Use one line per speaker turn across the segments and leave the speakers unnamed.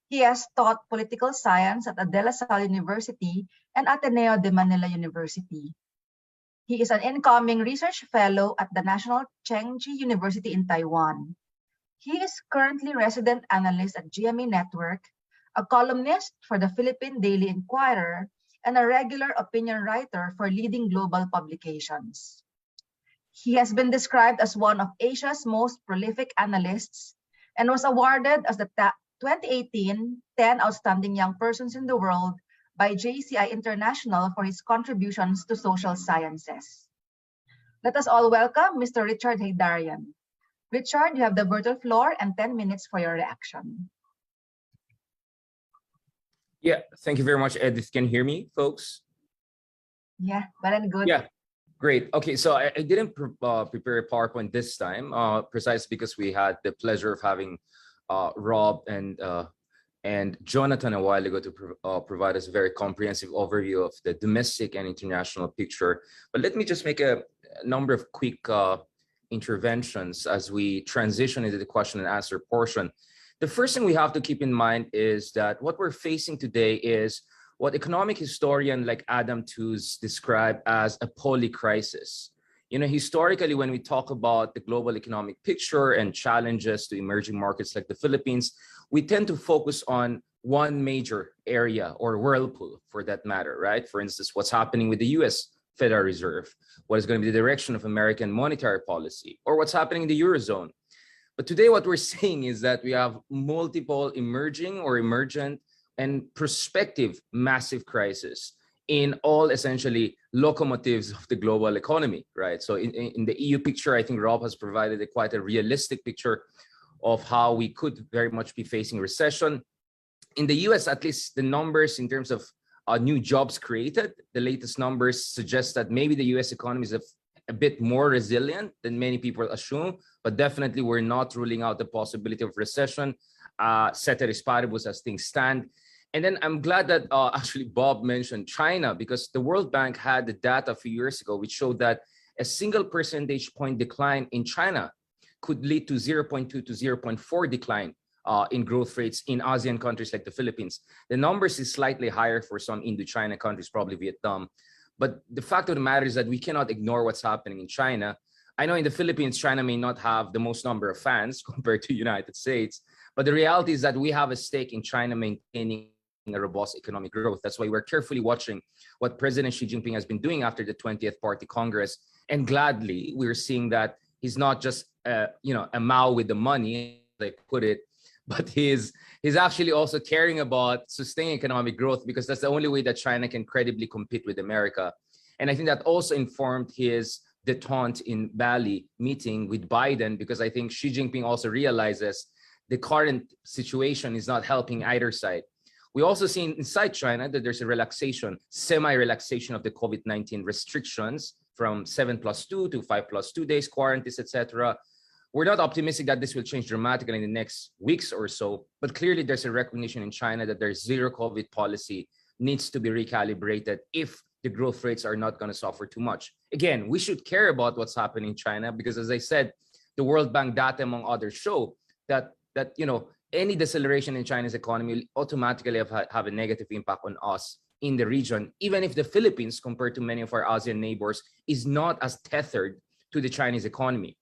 He has taught political science at De La Salle University and Ateneo de Manila University. He is an incoming research fellow at the National Chengchi University in Taiwan. He is currently resident analyst at GMA Network, a columnist for the Philippine Daily Inquirer, and a regular opinion writer for leading global publications. He has been described as one of Asia's most prolific analysts and was awarded as the 2018 10 Outstanding Young Persons in the World by JCI International for his contributions to social sciences. Let us all welcome Mr. Richard Haydarian. Richard, you have the virtual floor and 10 minutes for your reaction.
Yeah, thank you very much, Edith. Can you hear me, folks?
Yeah, well and good.
Yeah, great. Okay, so I didn't prepare a PowerPoint this time, precisely because we had the pleasure of having Rob and Jonathan a while ago to provide us a very comprehensive overview of the domestic and international picture. But let me just make a number of quick interventions as we transition into the question and answer portion. The first thing we have to keep in mind is that what we're facing today is what economic historian like Adam Tooze described as a polycrisis. You know, historically, when we talk about the global economic picture and challenges to emerging markets like the Philippines, we tend to focus on one major area or whirlpool for that matter, right? For instance, what's happening with the US Federal Reserve, what is going to be the direction of American monetary policy, or what's happening in the Eurozone. But today, what we're seeing is that we have multiple emerging or emergent and prospective massive crises in all essentially locomotives of the global economy, right? So in the EU picture, I think Rob has provided quite a realistic picture of how we could very much be facing recession. In the US, at least the numbers in terms of new jobs created, the latest numbers suggest that maybe the US economy is a bit more resilient than many people assume, but definitely we're not ruling out the possibility of recession, ceteris paribus as things stand. And then I'm glad that actually Bob mentioned China, because the World Bank had the data a few years ago, which showed that a single percentage point decline in China could lead to 0.2 to 0.4 decline in growth rates in ASEAN countries like the Philippines. The numbers is slightly higher for some Indochina countries, probably Vietnam. But the fact of the matter is that we cannot ignore what's happening in China. I know in the Philippines, China may not have the most number of fans compared to the United States, but the reality is that we have a stake in China maintaining a robust economic growth. That's why we're carefully watching what President Xi Jinping has been doing after the 20th Party Congress. And gladly, we're seeing that he's not just a Mao with the money, they put it, but he's actually also caring about sustaining economic growth, because that's the only way that China can credibly compete with America. And I think that also informed his detente in Bali meeting with Biden, because I think Xi Jinping also realizes the current situation is not helping either side. We also see inside China that there's a relaxation, semi-relaxation of the COVID-19 restrictions from 7+2 to 5+2 days, quarantines, etc. We're not optimistic that this will change dramatically in the next weeks or so, but clearly there's a recognition in China that their zero COVID policy needs to be recalibrated if the growth rates are not going to suffer too much. Again, we should care about what's happening in China, because as I said, the World Bank data, among others, show that any deceleration in China's economy will automatically have a negative impact on us in the region, even if the Philippines, compared to many of our ASEAN neighbors, is not as tethered to the Chinese economy,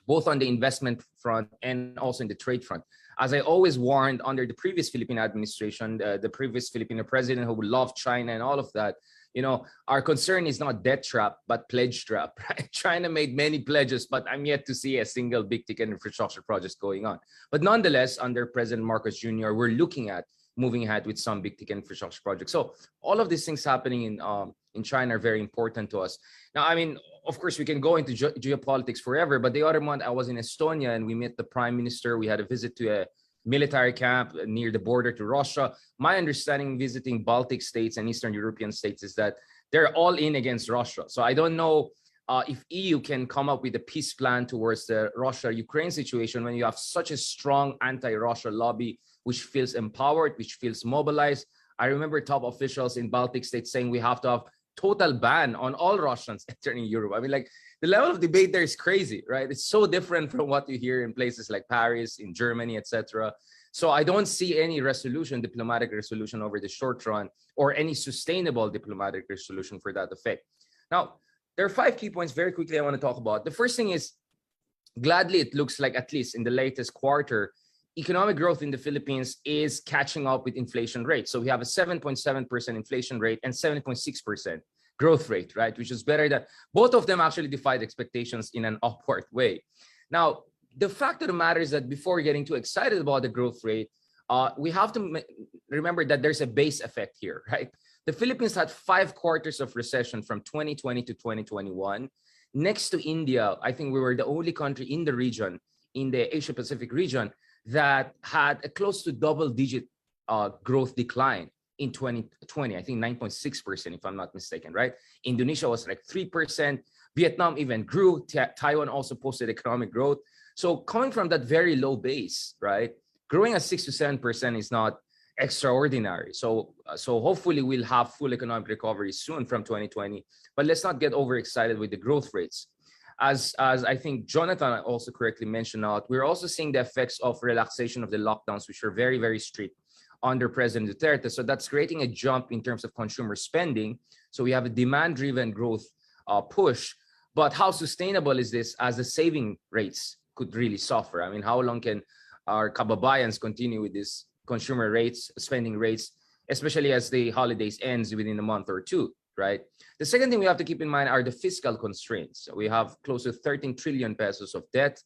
both on the investment front and also in the trade front. As I always warned under the previous Philippine administration, the previous Filipino president who loved China and all of that, our concern is not debt trap, but pledge trap, right? China made many pledges, but I'm yet to see a single big ticket infrastructure project going on. But nonetheless, under President Marcos Jr., we're looking at moving ahead with some big ticket infrastructure projects. So all of these things happening in China are very important to us. Now, I mean, of course, we can go into geopolitics forever, but the other month I was in Estonia and we met the prime minister. We had a visit to a military camp near the border to Russia. My understanding visiting Baltic states and Eastern European states is that they're all in against Russia. So I don't know if EU can come up with a peace plan towards the Russia-Ukraine situation when you have such a strong anti-Russia lobby, which feels empowered, which feels mobilized. I remember top officials in Baltic states saying we have to have total ban on all Russians entering Europe. I mean, like, the level of debate there is crazy, right? It's so different from what you hear in places like Paris, in Germany, etc. So I don't see any resolution, diplomatic resolution over the short run, or any sustainable diplomatic resolution for that effect. Now, there are 5 key points very quickly I want to talk about. The first thing is, gladly, it looks like, at least in the latest quarter, economic growth in the Philippines is catching up with inflation rate. So we have a 7.7% inflation rate and 7.6% growth rate, right? Which is better than both of them actually defied expectations in an upward way. Now, the fact of the matter is that before getting too excited about the growth rate, we have to remember that there's a base effect here, right? The Philippines had 5 quarters of recession from 2020 to 2021. Next to India, I think we were the only country in the region, in the Asia Pacific region, that had a close to double-digit growth decline in 2020. I think 9.6%, if I'm not mistaken, right? Indonesia was like 3%. Vietnam even grew. Taiwan also posted economic growth. So coming from that very low base, right, growing at 6 to 7% is not extraordinary. So hopefully we'll have full economic recovery soon from 2020. But let's not get overexcited with the growth rates. As I think Jonathan also correctly mentioned out, we're also seeing the effects of relaxation of the lockdowns, which are very, very strict under President Duterte. So that's creating a jump in terms of consumer spending. So we have a demand-driven growth push. But how sustainable is this as the saving rates could really suffer? I mean, how long can our kababayans continue with this consumer rates, spending rates, especially as the holidays ends within a month or two, right? The second thing we have to keep in mind are the fiscal constraints. So we have close to 13 trillion pesos of debt,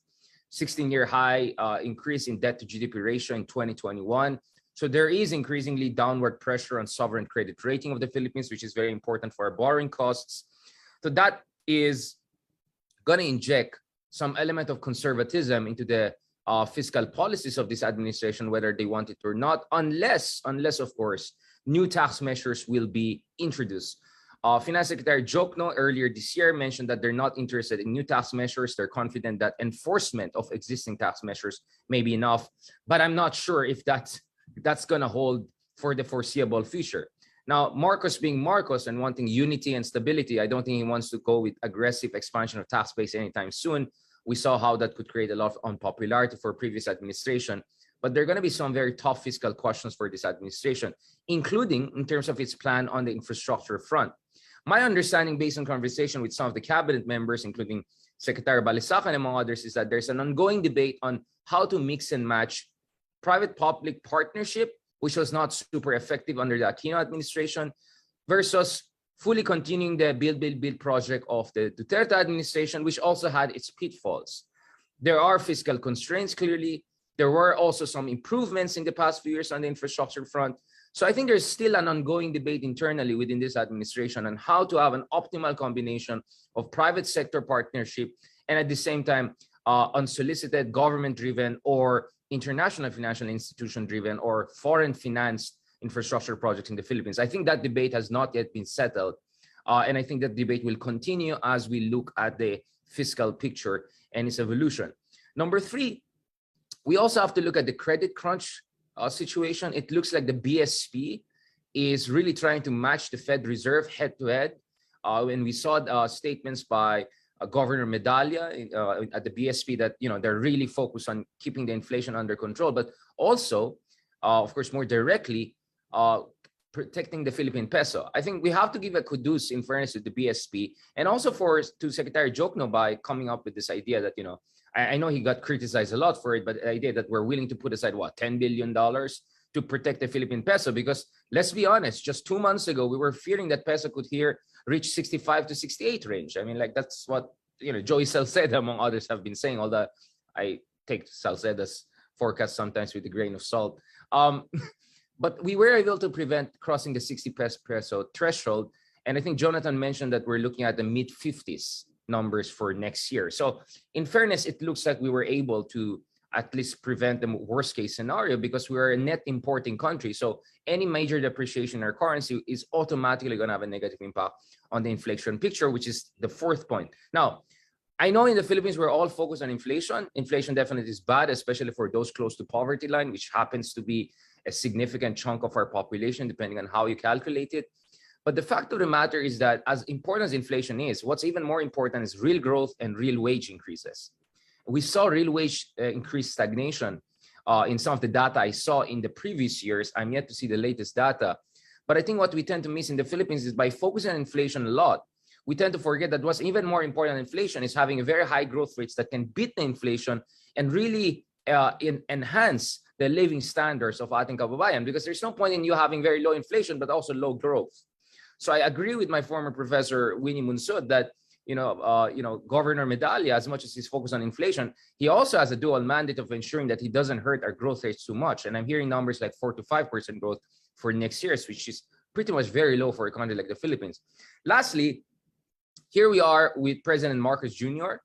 16-year high increase in debt to GDP ratio in 2021. So there is increasingly downward pressure on sovereign credit rating of the Philippines, which is very important for our borrowing costs. So that is going to inject some element of conservatism into the fiscal policies of this administration, whether they want it or not, unless of course, new tax measures will be introduced. Finance Secretary Jokno earlier this year mentioned that they're not interested in new tax measures. They're confident that enforcement of existing tax measures may be enough, but I'm not sure if that's going to hold for the foreseeable future. Now, Marcos being Marcos and wanting unity and stability, I don't think he wants to go with aggressive expansion of tax base anytime soon. We saw how that could create a lot of unpopularity for previous administration. But there are going to be some very tough fiscal questions for this administration, including in terms of its plan on the infrastructure front. My understanding, based on conversation with some of the cabinet members, including Secretary Balisacan and among others, is that there's an ongoing debate on how to mix and match private-public partnership, which was not super effective under the Aquino administration, versus fully continuing the Build project of the Duterte administration, which also had its pitfalls. There are fiscal constraints, clearly. There were also some improvements in the past few years on the infrastructure front. So I think there's still an ongoing debate internally within this administration on how to have an optimal combination of private sector partnership and at the same time unsolicited government-driven or international financial institution-driven or foreign-financed infrastructure projects in the Philippines. I think that debate has not yet been settled. And I think that debate will continue as we look at the fiscal picture and its evolution. Number 3, we also have to look at the credit crunch situation. It looks like the BSP is really trying to match the Fed Reserve head-to-head. When we saw statements by Governor Medalla at the BSP that they're really focused on keeping the inflation under control, but also, of course, more directly, protecting the Philippine peso. I think we have to give a kudos in fairness to the BSP and also to Secretary Jokno by coming up with this idea that, I know he got criticized a lot for it, but the idea that we're willing to put aside, $10 billion to protect the Philippine peso, because let's be honest, just 2 months ago, we were fearing that peso could reach 65 to 68 range. I mean, that's what, Joey Salceda, among others, have been saying, although I take Salceda's forecast sometimes with a grain of salt. But we were able to prevent crossing the 60 peso threshold. And I think Jonathan mentioned that we're looking at the mid-50s numbers for next year. So in fairness, it looks like we were able to at least prevent the worst case scenario because we are a net importing country. So any major depreciation in our currency is automatically going to have a negative impact on the inflation picture, which is the 4th point. Now, I know in the Philippines, we're all focused on inflation. Inflation definitely is bad, especially for those close to poverty line, which happens to be a significant chunk of our population, depending on how you calculate it. But the fact of the matter is that as important as inflation is, what's even more important is real growth and real wage increases. We saw real wage increase stagnation in some of the data I saw in the previous years. I'm yet to see the latest data. But I think what we tend to miss in the Philippines is by focusing on inflation a lot, we tend to forget that what's even more important than inflation is having a very high growth rates that can beat the inflation and really enhance the living standards of ating kababayan, because there's no point in you having very low inflation but also low growth. So I agree with my former professor Winnie Munsud that Governor Medalla, as much as he's focused on inflation, he also has a dual mandate of ensuring that he doesn't hurt our growth rates too much. And I'm hearing numbers like 4 to 5% growth for next year, which is pretty much very low for a country like the Philippines. Lastly, here we are with President Marcos Jr.,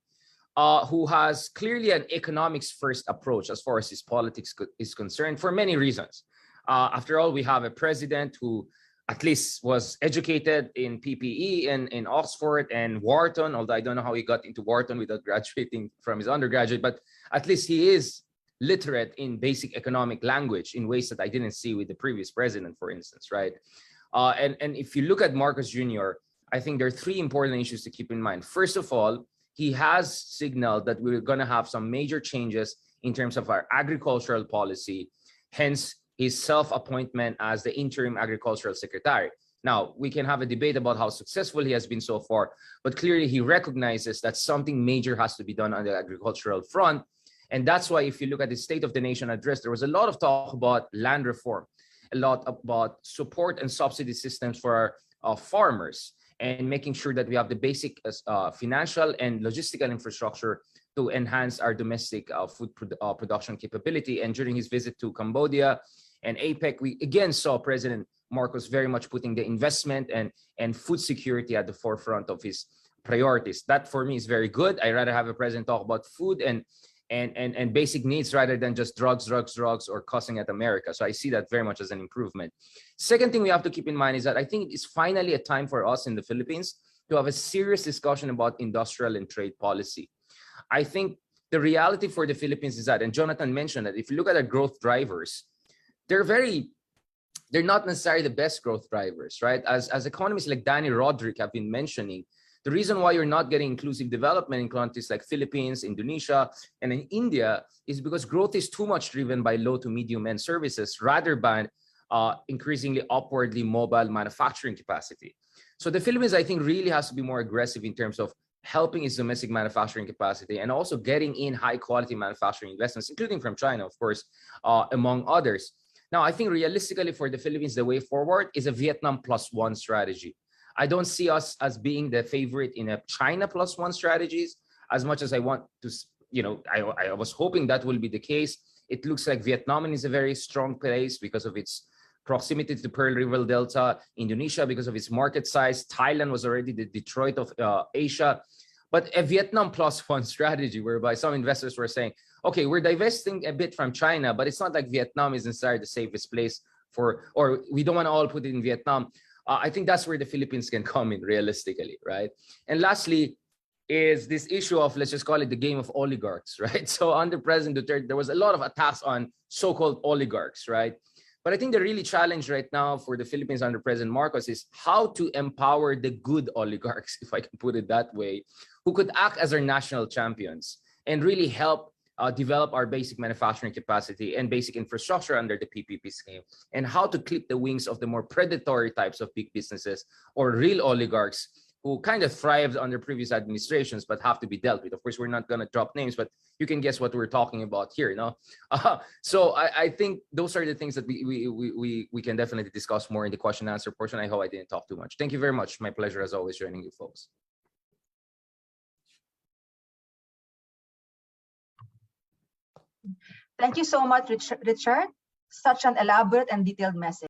who has clearly an economics first approach as far as his politics is concerned for many reasons. After all, we have a president who at least was educated in PPE in Oxford and Wharton, although I don't know how he got into Wharton without graduating from his undergraduate, but at least he is literate in basic economic language in ways that I didn't see with the previous president, for instance, right? And if you look at Marcos Jr., I think there are three important issues to keep in mind. First of all, he has signaled that we're going to have some major changes in terms of our agricultural policy, hence his self-appointment as the interim agricultural secretary. Now, we can have a debate about how successful he has been so far, but clearly he recognizes that something major has to be done on the agricultural front. And that's why if you look at the State of the Nation address, there was a lot of talk about land reform, a lot about support and subsidy systems for our farmers, and making sure that we have the basic financial and logistical infrastructure to enhance our domestic food production capability. And during his visit to Cambodia and APEC, we again saw President Marcos very much putting the investment and food security at the forefront of his priorities. That for me is very good. I rather have a president talk about food and basic needs rather than just drugs, or cussing at America. So I see that very much as an improvement. Second thing we have to keep in mind is that I think it's finally a time for us in the Philippines to have a serious discussion about industrial and trade policy. I think the reality for the Philippines is that, and Jonathan mentioned that, if you look at our growth drivers, they're not necessarily the best growth drivers, right? As economists like Danny Roderick have been mentioning, the reason why you're not getting inclusive development in countries like Philippines, Indonesia, and in India is because growth is too much driven by low to medium end services rather than increasingly upwardly mobile manufacturing capacity. So the Philippines, I think, really has to be more aggressive in terms of helping its domestic manufacturing capacity and also getting in high quality manufacturing investments, including from China, of course, among others. Now, I think realistically for the Philippines, the way forward is a Vietnam +1 strategy. I don't see us as being the favorite in a China +1 strategies as much as I want to, I was hoping that will be the case. It looks like Vietnam is a very strong place because of its proximity to the Pearl River Delta, Indonesia because of its market size, Thailand was already the Detroit of Asia. But a Vietnam +1 strategy whereby some investors were saying, okay, we're divesting a bit from China, but it's not like Vietnam is necessarily the safest place or we don't want to all put it in Vietnam. I think that's where the Philippines can come in realistically, right? And lastly is this issue of, let's just call it the game of oligarchs, right? So under President Duterte, there was a lot of attacks on so-called oligarchs, right? But I think the really challenge right now for the Philippines under President Marcos is how to empower the good oligarchs, if I can put it that way, who could act as our national champions and really help develop our basic manufacturing capacity and basic infrastructure under the PPP scheme, and how to clip the wings of the more predatory types of big businesses or real oligarchs who kind of thrived under previous administrations but have to be dealt with. Of course, we're not going to drop names, but you can guess what we're talking about here, no? So I think those are the things that we can definitely discuss more in the question and answer portion. I hope I didn't talk too much. Thank you very much. My pleasure as always joining you folks.
Thank you so much, Richard. Such an elaborate and detailed message.